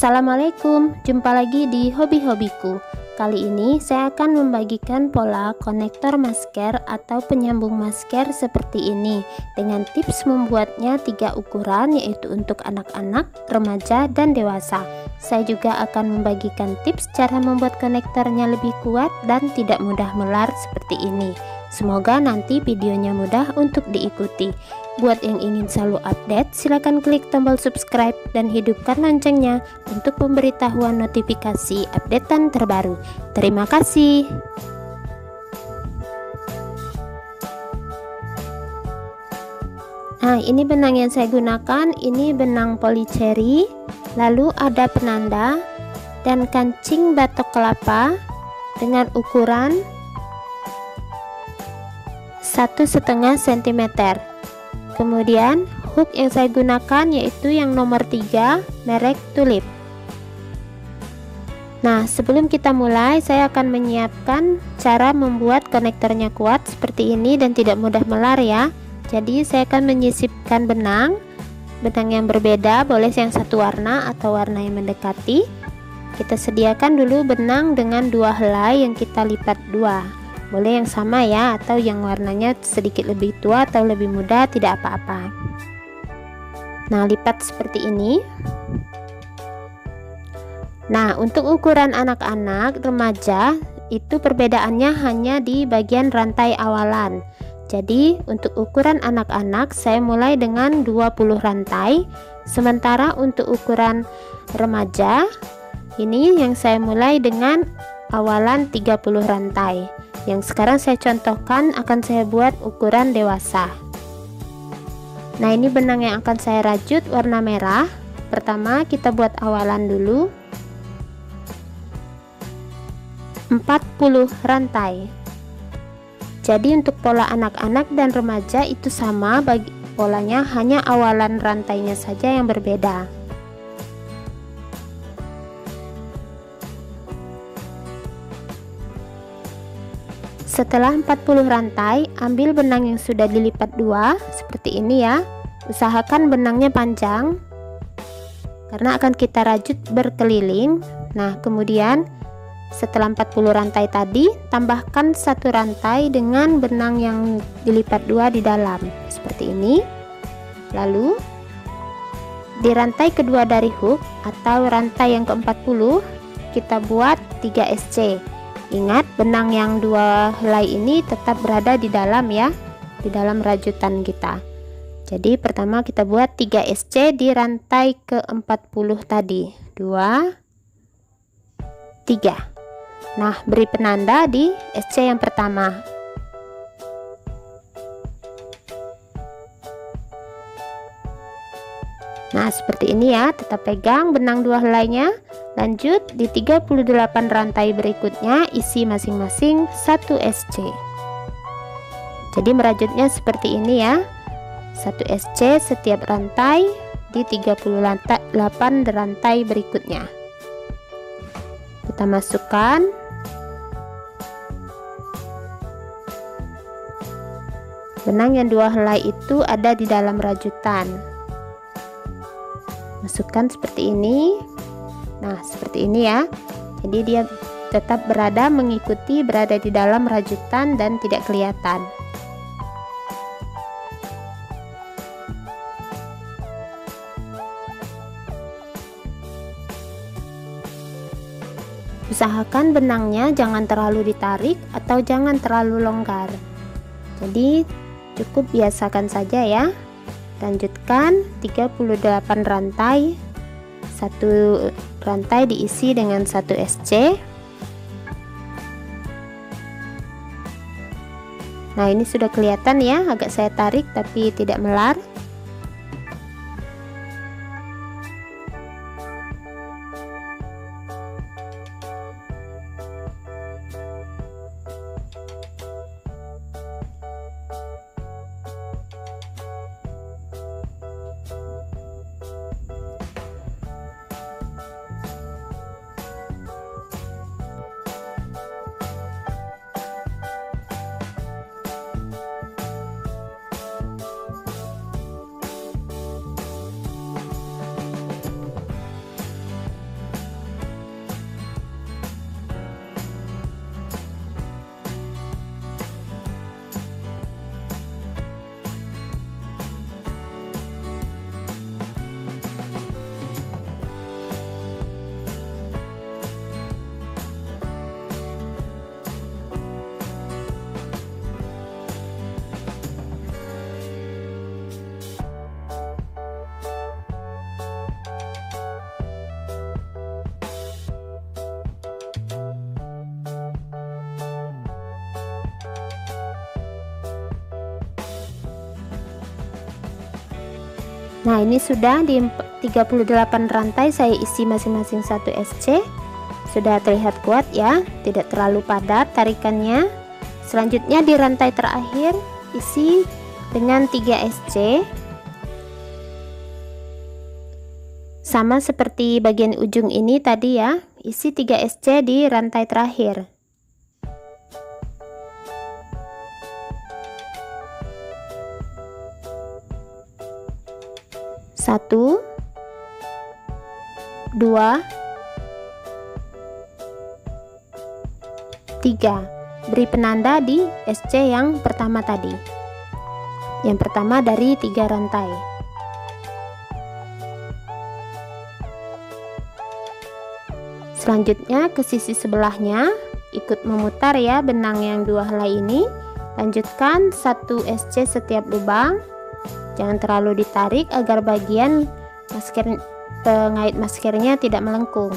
Assalamualaikum, jumpa lagi di hobi-hobiku. Kali ini saya akan membagikan pola konektor masker atau penyambung masker seperti ini dengan tips membuatnya 3 ukuran, yaitu untuk anak-anak, remaja, dan dewasa. Saya juga akan membagikan tips cara membuat konektornya lebih kuat dan tidak mudah melar seperti ini. Semoga nanti videonya mudah untuk diikuti. Buat yang ingin selalu update, silakan klik tombol subscribe dan hidupkan loncengnya untuk pemberitahuan notifikasi updatean terbaru. Terima kasih. Nah, ini benang yang saya gunakan, ini benang polycherry, lalu ada penanda dan kancing batok kelapa dengan ukuran 1,5 cm. Kemudian hook yang saya gunakan yaitu yang nomor 3 merek Tulip. Nah, sebelum kita mulai, saya akan menyiapkan cara membuat konektornya kuat seperti ini dan tidak mudah melar ya. Jadi saya akan menyisipkan benang yang berbeda, boleh yang satu warna atau warna yang mendekati. Kita sediakan dulu benang dengan 2 helai yang kita lipat 2. Boleh yang sama ya, atau yang warnanya sedikit lebih tua atau lebih muda, tidak apa-apa. Nah, lipat seperti ini. Nah, untuk ukuran anak-anak, remaja, itu perbedaannya hanya di bagian rantai awalan. Jadi, untuk ukuran anak-anak, saya mulai dengan 20 rantai. Sementara untuk ukuran remaja, ini yang saya mulai dengan awalan 30 rantai. Yang sekarang saya contohkan akan saya buat ukuran dewasa. Nah, ini benang yang akan saya rajut warna merah. Pertama kita buat awalan dulu 40 rantai. Jadi untuk pola anak-anak dan remaja itu sama, bagi polanya hanya awalan rantainya saja yang berbeda. Setelah 40 rantai, ambil benang yang sudah dilipat 2 seperti ini ya. Usahakan benangnya panjang karena akan kita rajut berkeliling. Nah, kemudian setelah 40 rantai tadi, tambahkan 1 rantai dengan benang yang dilipat 2 di dalam seperti ini. Lalu di rantai kedua dari hook atau rantai yang ke-40 kita buat 3 SC. Ingat, benang yang 2 helai ini tetap berada di dalam ya, di dalam rajutan kita. Jadi pertama kita buat 3 SC di rantai ke-40 tadi. 2 3. Nah, beri penanda di SC yang pertama. Nah, seperti ini ya, tetap pegang benang 2 helainya. Lanjut di 38 rantai berikutnya, isi masing-masing 1 SC. Jadi merajutnya seperti ini ya, 1 SC setiap rantai di 38 rantai berikutnya. Kita masukkan. Benang yang 2 helai itu ada di dalam rajutan. Masukkan seperti ini. Nah, seperti ini ya. Jadi dia tetap berada di dalam rajutan dan tidak kelihatan. Usahakan benangnya jangan terlalu ditarik atau jangan terlalu longgar. Jadi cukup biasakan saja ya. Lanjutkan 38 rantai. 1 rantai diisi dengan 1 SC. Nah, ini sudah kelihatan ya, agak saya tarik tapi tidak melar. Nah, ini sudah di 38 rantai saya isi masing-masing 1 SC. Sudah terlihat kuat ya, tidak terlalu padat tarikannya. Selanjutnya di rantai terakhir isi dengan 3 SC. Sama seperti bagian ujung ini tadi ya, isi 3 SC di rantai terakhir. Satu, 2, 3. Beri penanda di SC yang pertama tadi. Yang pertama dari 3 rantai. Selanjutnya ke sisi sebelahnya, ikut memutar ya benang yang 2 helai ini. Lanjutkan 1 SC setiap lubang. Jangan terlalu ditarik agar bagian masker pengait maskernya tidak melengkung.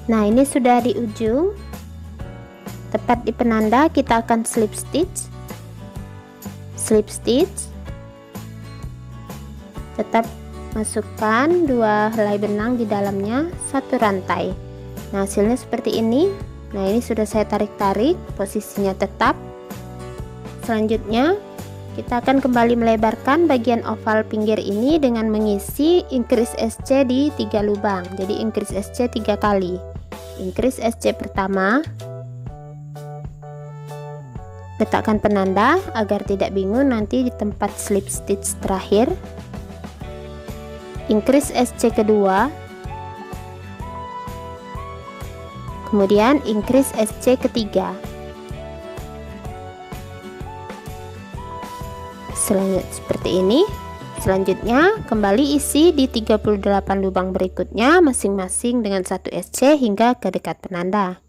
Nah, ini sudah di ujung. Tepat di penanda kita akan slip stitch. Slip stitch. Tetap masukkan 2 helai benang di dalamnya, 1 rantai. Nah, hasilnya seperti ini. Nah, ini sudah saya tarik-tarik, posisinya tetap. Selanjutnya kita akan kembali melebarkan bagian oval pinggir ini dengan mengisi increase SC di 3 lubang. Jadi increase SC 3 kali. Increase SC pertama, letakkan penanda agar tidak bingung nanti di tempat slip stitch terakhir. Increase SC kedua, kemudian increase SC ketiga. Seperti ini. Selanjutnya kembali isi di 38 lubang berikutnya masing-masing dengan 1 SC hingga ke dekat penanda.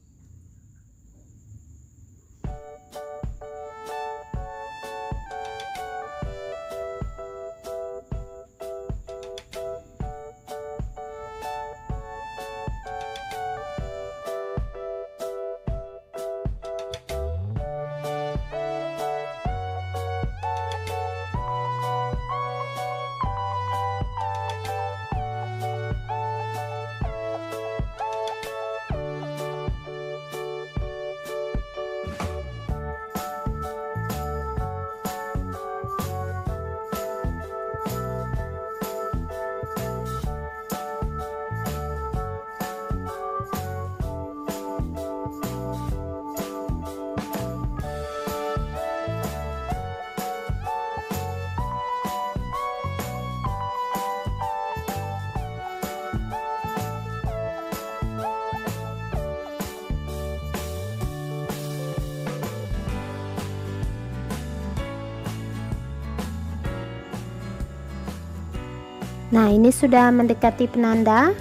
Nah, ini sudah mendekati penanda.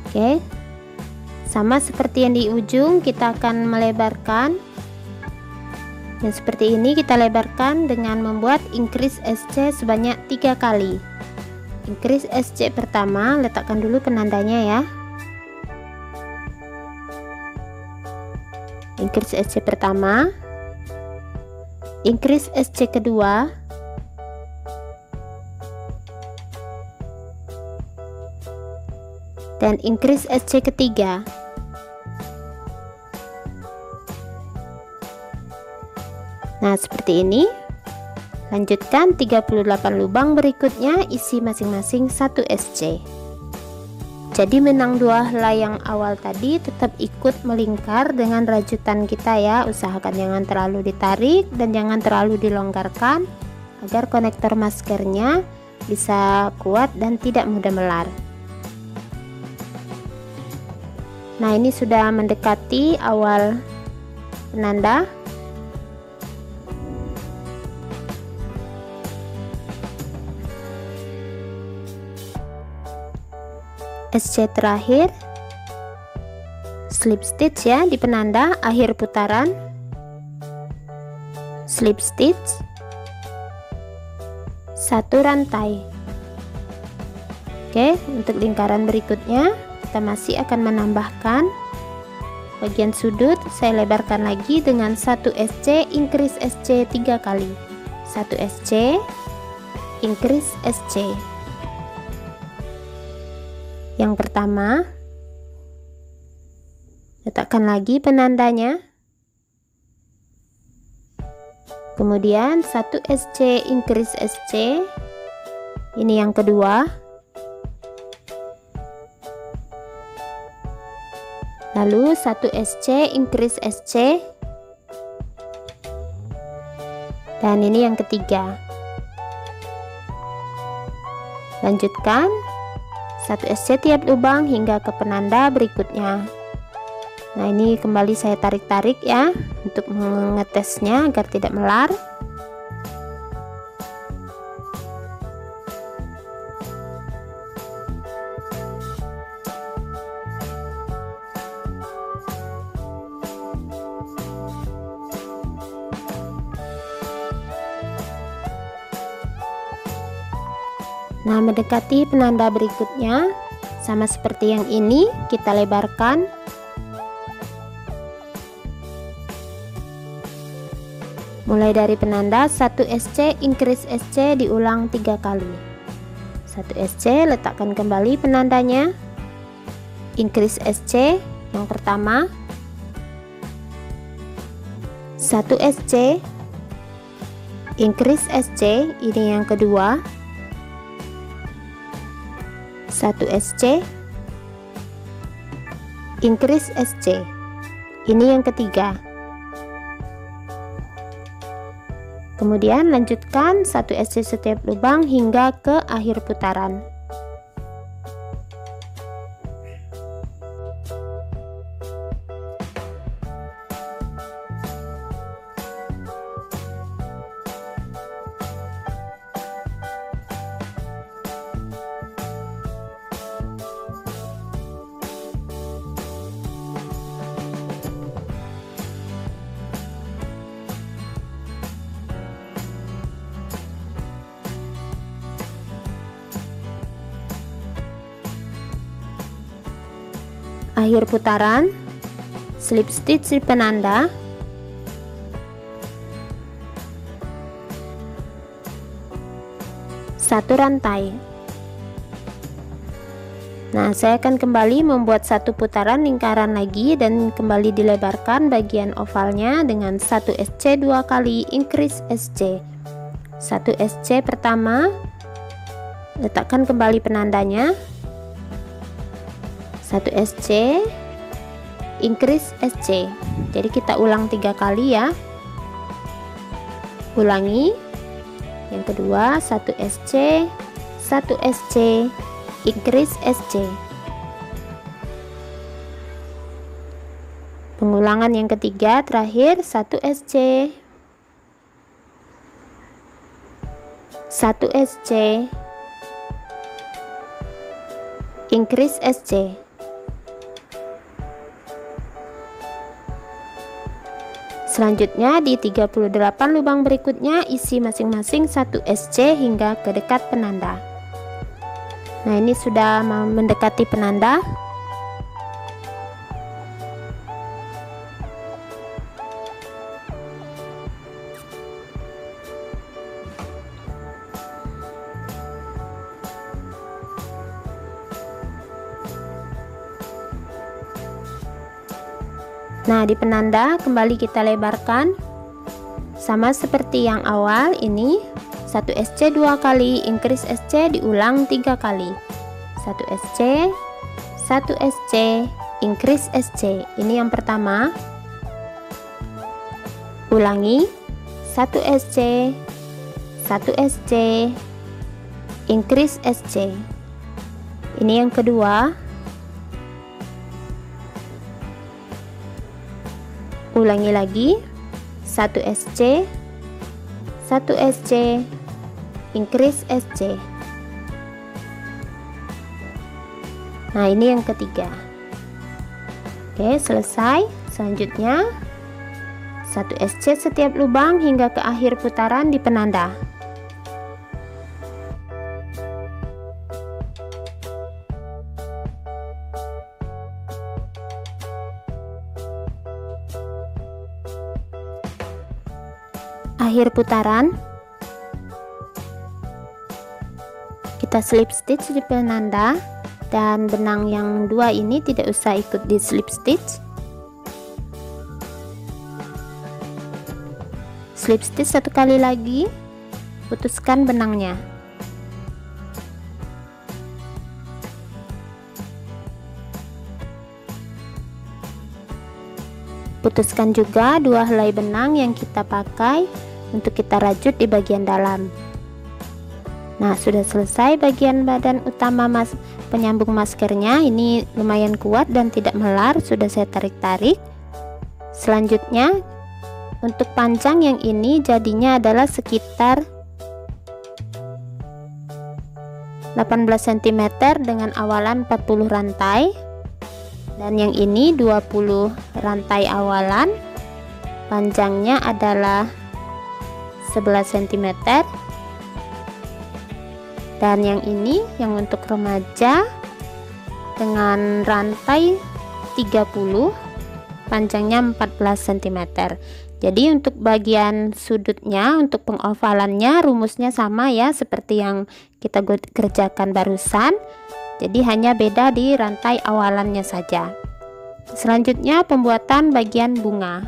Oke, sama seperti yang di ujung, kita akan melebarkan. Dan seperti ini kita lebarkan dengan membuat increase SC sebanyak 3 kali. Increase SC pertama, letakkan dulu penandanya ya. Increase SC pertama, increase SC kedua, dan increase SC ketiga. Nah, seperti ini. Lanjutkan 38 lubang berikutnya, isi masing-masing 1 SC. Jadi benang 2 helai yang awal tadi tetap ikut melingkar dengan rajutan kita ya. Usahakan jangan terlalu ditarik dan jangan terlalu dilonggarkan agar konektor maskernya bisa kuat dan tidak mudah melar. Nah, ini sudah mendekati awal penanda. SC terakhir, slip stitch ya di penanda akhir putaran, slip stitch, 1 rantai. Oke, untuk lingkaran berikutnya kita masih akan menambahkan bagian sudut. Saya lebarkan lagi dengan 1 SC, increase SC 3 kali, 1 SC, increase SC. Yang pertama, letakkan lagi penandanya, kemudian 1 SC, increase SC, ini yang kedua, lalu 1 SC, increase SC, dan ini yang ketiga. Lanjutkan 1 SC tiap lubang hingga ke penanda berikutnya. Nah, ini kembali saya tarik-tarik ya untuk mengetesnya agar tidak melar. Nah, mendekati penanda berikutnya sama seperti yang ini, kita lebarkan. Mulai dari penanda 1 SC, increase SC diulang 3 kali. 1 SC, letakkan kembali penandanya, increase SC yang pertama, 1 SC, increase SC, ini yang kedua, 1 SC, increase SC, ini yang ketiga. Kemudian lanjutkan 1 SC setiap lubang hingga ke akhir putaran. Akhir putaran, slip stitch di penanda, satu rantai. Nah, saya akan kembali membuat satu putaran lingkaran lagi dan kembali dilebarkan bagian ovalnya dengan 1 SC 2 kali, increase SC. 1 SC pertama, letakkan kembali penandanya, 1 SC, increase SC. Jadi kita ulang 3 kali ya. Ulangi. Yang kedua 1 SC, 1 SC, increase SC. Pengulangan yang ketiga terakhir 1 SC, 1 SC, increase SC. Selanjutnya di 38 lubang berikutnya isi masing-masing 1 SC hingga ke dekat penanda. Nah, ini sudah mendekati penanda. Nah, di penanda kembali kita lebarkan sama seperti yang awal. Ini 1 SC 2 kali, increase SC diulang 3 kali. 1 SC, 1 SC, increase SC. Ini yang pertama. Ulangi 1 SC, 1 SC, increase SC. Ini yang kedua. Ulangi lagi 1 SC, 1 SC, increase SC. Nah, ini yang ketiga. Oke, selesai. Selanjutnya 1 SC setiap lubang hingga ke akhir putaran di penanda. Akhir putaran kita slip stitch di penanda, dan benang yang 2 ini tidak usah ikut di slip stitch. Slip stitch 1 kali lagi, putuskan benangnya. Putuskan juga 2 helai benang yang kita pakai untuk kita rajut di bagian dalam. Nah, sudah selesai bagian badan utama penyambung maskernya. Ini lumayan kuat dan tidak melar, sudah saya tarik-tarik. Selanjutnya untuk panjang yang ini jadinya adalah sekitar 18 cm dengan awalan 40 rantai, dan yang ini 20 rantai awalan. Panjangnya adalah 11 cm, dan yang ini yang untuk remaja dengan rantai 30, panjangnya 14 cm. Jadi untuk bagian sudutnya, untuk pengovalannya rumusnya sama ya seperti yang kita kerjakan barusan, jadi hanya beda di rantai awalannya saja. Selanjutnya pembuatan bagian bunga.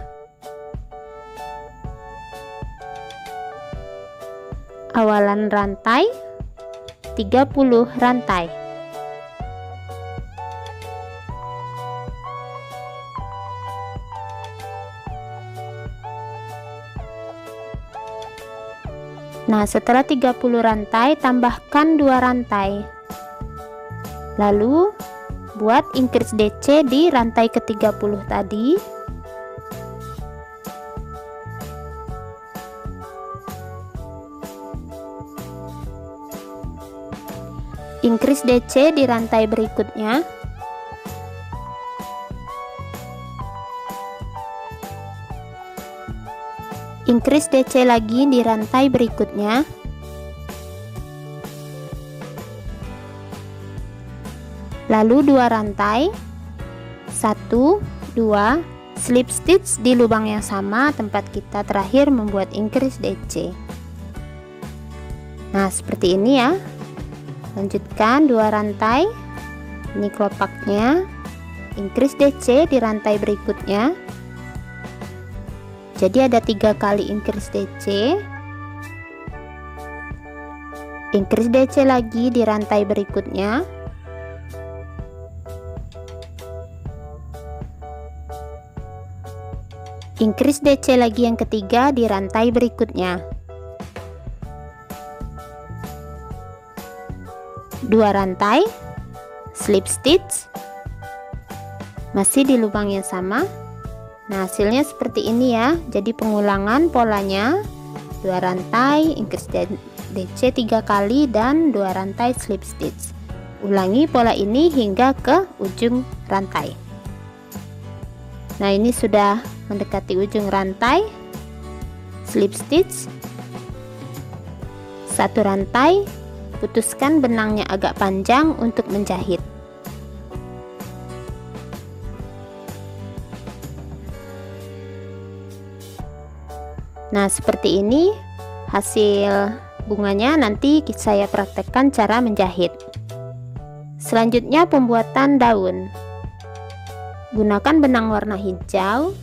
Awalan rantai 30 rantai. Nah, setelah 30 rantai tambahkan 2 rantai. Lalu buat increase DC di rantai ke-30 tadi. Increase DC di rantai berikutnya. Increase DC lagi di rantai berikutnya. Lalu 2 rantai, 1, 2, slip stitch di lubang yang sama tempat kita terakhir membuat increase DC. Nah, seperti ini ya. Lanjutkan 2 rantai, ini kelopaknya, increase DC di rantai berikutnya. Jadi ada 3 kali increase DC, increase DC lagi di rantai berikutnya, increase DC lagi yang ketiga di rantai berikutnya. 2 rantai, slip stitch, masih di lubang yang sama. Nah, hasilnya seperti ini ya. Jadi pengulangan polanya 2 rantai, increase DC 3 kali, dan 2 rantai slip stitch. Ulangi pola ini hingga ke ujung rantai. Nah, ini sudah mendekati ujung rantai. Slip stitch 1 rantai, putuskan benangnya agak panjang untuk menjahit. Nah, seperti ini hasil bunganya. Nanti saya praktekkan cara menjahit. Selanjutnya pembuatan daun. gunakan benang warna hijau.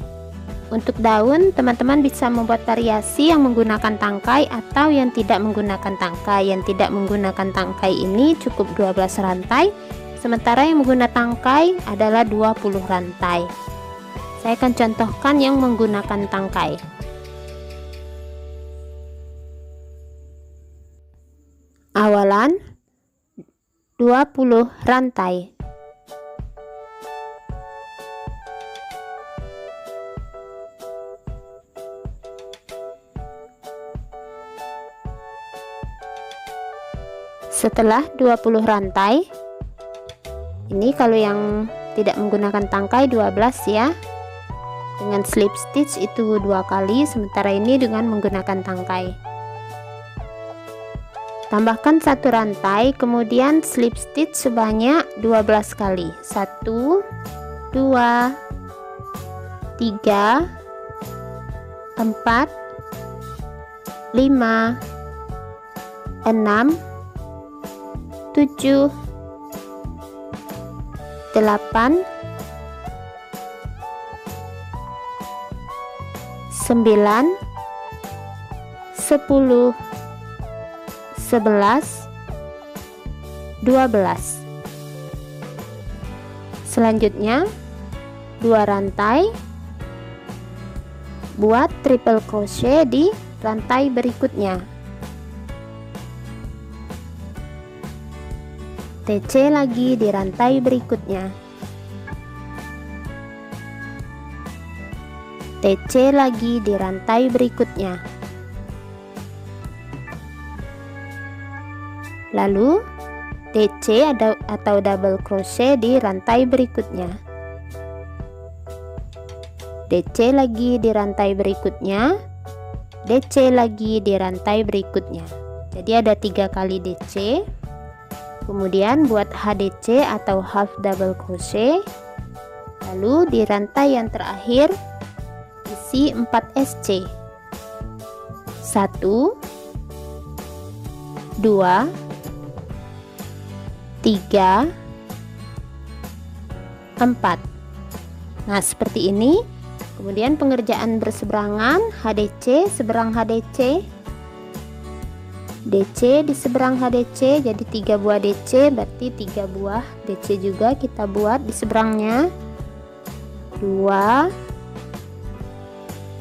Untuk daun, teman-teman bisa membuat variasi yang menggunakan tangkai atau yang tidak menggunakan tangkai. Yang tidak menggunakan tangkai ini cukup 12 rantai, sementara yang menggunakan tangkai adalah 20 rantai. Saya akan contohkan yang menggunakan tangkai. Awalan 20 rantai. Setelah 20 rantai, ini kalau yang tidak menggunakan tangkai 12 ya, dengan slip stitch itu 2 kali, sementara ini dengan menggunakan tangkai. Tambahkan 1 rantai, kemudian slip stitch sebanyak 12 kali. 1 2 3 4 5 6 7 8 9 10 11 12. Selanjutnya 2 rantai, buat triple crochet di rantai berikutnya. TC lagi di rantai berikutnya. TC lagi di rantai berikutnya. Lalu DC atau double crochet di rantai berikutnya. DC lagi di rantai berikutnya. DC lagi di rantai berikutnya. Jadi ada 3 kali DC. Kemudian buat HDC atau half double crochet. Lalu di rantai yang terakhir isi 4 SC. 1 2 3 4. Nah, seperti ini. Kemudian pengerjaan berseberangan, HDC seberang HDC, DC di seberang HDC, jadi 3 buah DC, berarti 3 buah DC juga kita buat di seberangnya. 2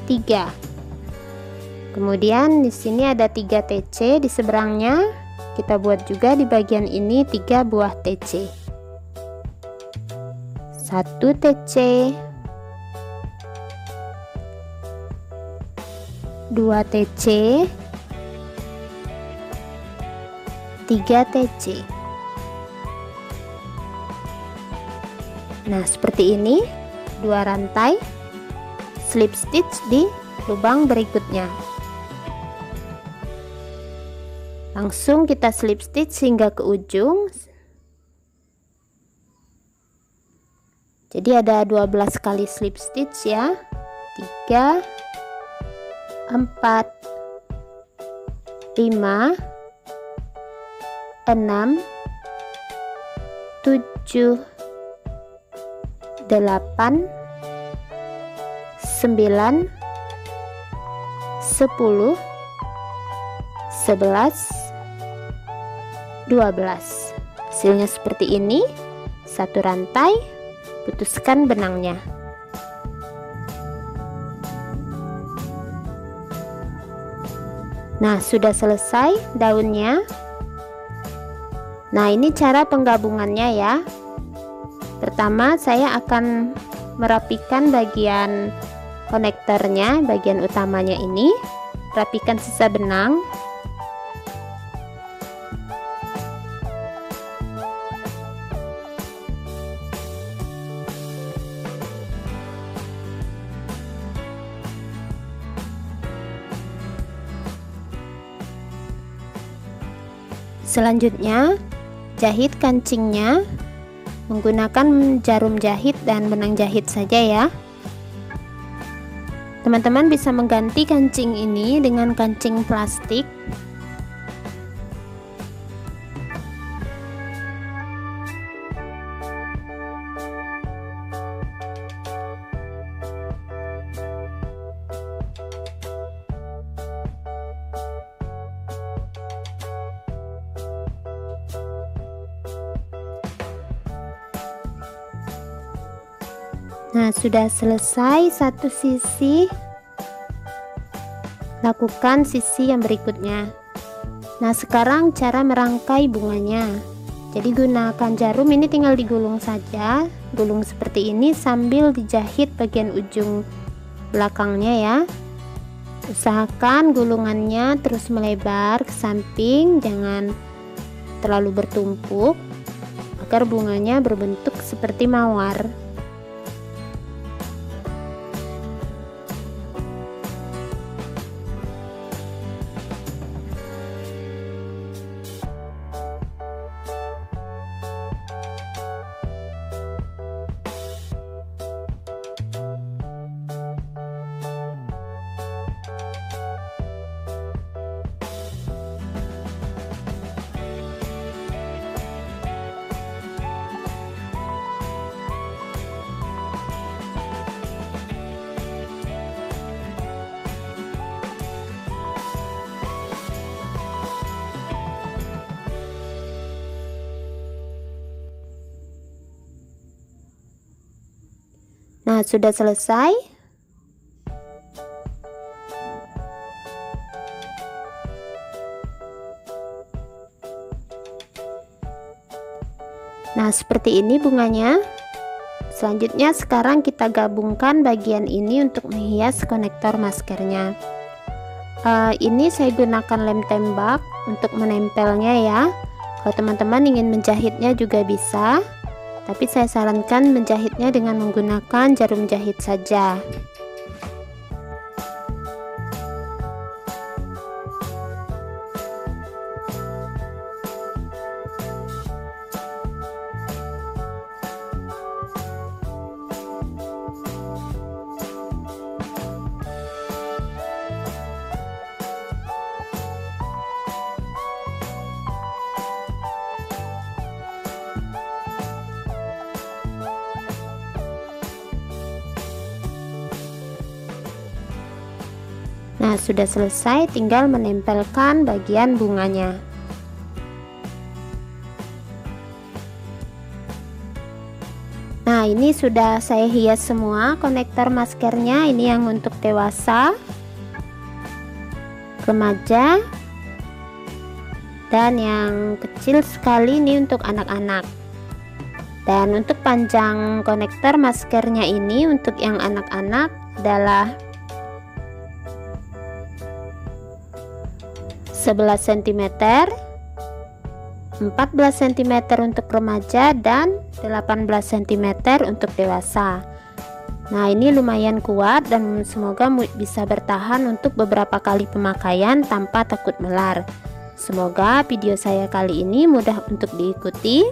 3. Kemudian di sini ada 3 TC di seberangnya, kita buat juga di bagian ini 3 buah TC. 1 TC, 2 TC, 3 TC. Nah, seperti ini 2 rantai, slip stitch di lubang berikutnya. Langsung kita slip stitch hingga ke ujung. Jadi ada 12 kali slip stitch ya. 3 4 5 6 7 8 9 10 11 12. Hasilnya seperti ini. 1 rantai, putuskan benangnya. Nah, sudah selesai daunnya. Nah, ini cara penggabungannya ya. Pertama, saya akan merapikan bagian konektornya, bagian utamanya ini. Rapikan sisa benang. Selanjutnya, jahit kancingnya menggunakan jarum jahit dan benang jahit saja ya. Teman-teman bisa mengganti kancing ini dengan kancing plastik. Nah, sudah selesai satu sisi, lakukan sisi yang berikutnya. Nah, sekarang cara merangkai bunganya. Jadi gunakan jarum, ini tinggal digulung saja, gulung seperti ini sambil dijahit bagian ujung belakangnya ya. Usahakan gulungannya terus melebar ke samping, jangan terlalu bertumpuk agar bunganya berbentuk seperti mawar. Nah, sudah selesai. Nah, seperti ini bunganya. Selanjutnya sekarang kita gabungkan bagian ini untuk menghias konektor maskernya. Ini saya gunakan lem tembak untuk menempelnya ya. Kalau teman-teman ingin menjahitnya juga bisa, tapi saya sarankan menjahitnya dengan menggunakan jarum jahit saja. Nah, sudah selesai, tinggal menempelkan bagian bunganya. Nah, ini sudah saya hias semua konektor maskernya. Ini yang untuk dewasa, remaja, dan yang kecil sekali ini untuk anak-anak. Dan untuk panjang konektor maskernya ini untuk yang anak-anak adalah 11 cm, 14 cm untuk remaja, dan 18 cm untuk dewasa. Nah, ini lumayan kuat dan semoga bisa bertahan untuk beberapa kali pemakaian tanpa takut melar. Semoga video saya kali ini mudah untuk diikuti.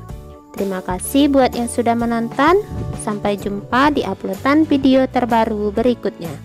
Terima kasih buat yang sudah menonton. Sampai jumpa di uploadan video terbaru berikutnya.